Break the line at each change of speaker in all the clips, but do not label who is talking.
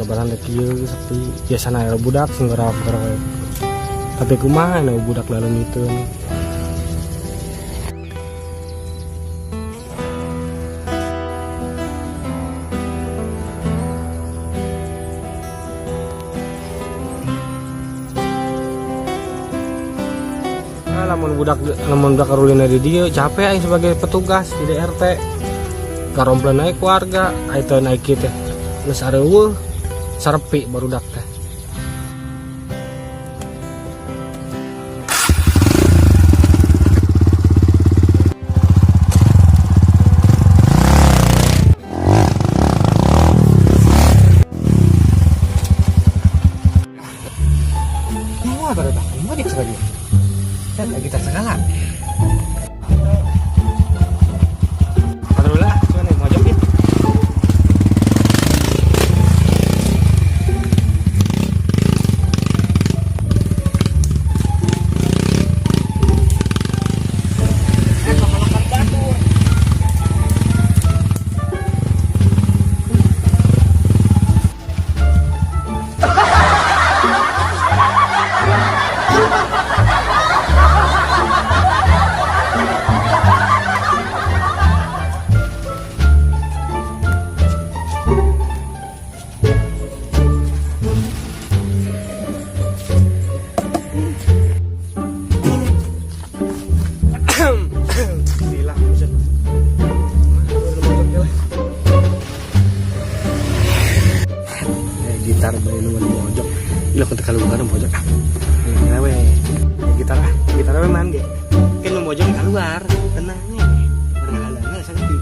rebahan teh kieu sepi biasana aya budak sing garap-garap. Tapi kumaha anu budak lalu itu. Lamun budak karulina di dieu capek aing sebagai petugas di DRT. Karompleun naik keluarga, ayeuna naik kieu teh. Geus areueuh sarepi barudak teh. Mau barudak, mau dik sekali. Dan lagi tersegala. Alhamdulillah, cuman mau jokin. Gitar bae nu mojok. Ilo kun teu kaluar mojok. Ngawe. Gitar we man ge. Kan nu mojok keluar, tenang nya. Urang halangna sakti.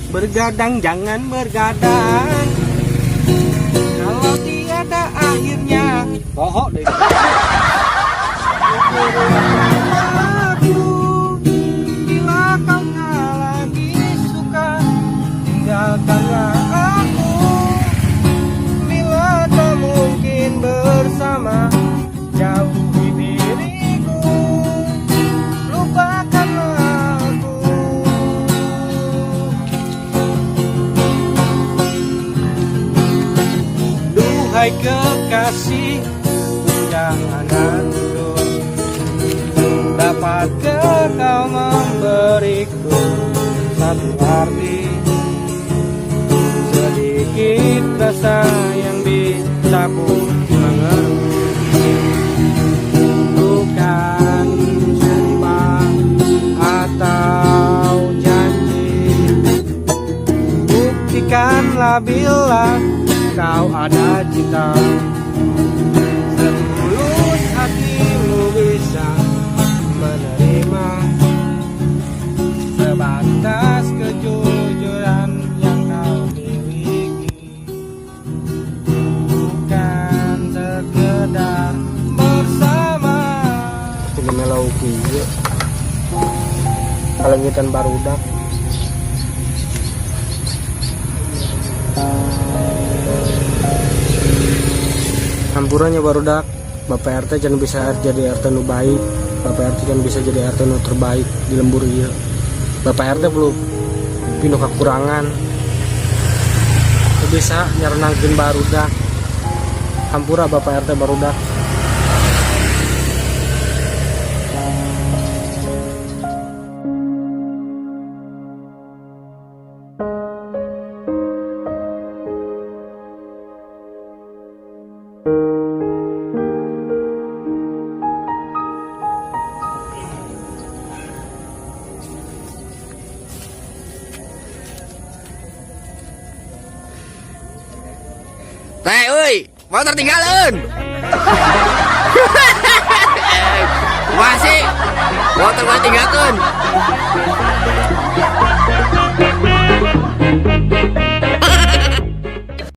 Bergadang jangan bergadang, kalau tiada akhirnya bohong deh. Bila kau lagi suka, tinggalkanlah aku. Bila tak mungkin bersama, jauhi diriku, lupakanlah. Hai kekasih, jangan mundur. Dapatkah kau memberiku satu arti, sedikit rasa yang bisa ku mengerti. Bukan sumpah atau janji, buktikanlah bila kau ada cinta, setulus hatimu bisa menerima sebatas kejujuran yang kau miliki. Bukan sekedar bersama. Ini melau kieu. Kalengitan barudak. Hampurannya barudak, Bapak RT jangan bisa jadi RT nu baik, Bapak RT jangan bisa jadi RT nu terbaik di lembur ieu. Bapak RT belum pinuh kekurangan, bisa nyerenangkeun barudak. Hampura Bapak RT barudak.
Euy, mau tertinggalan. Masih, mau tertinggalkan.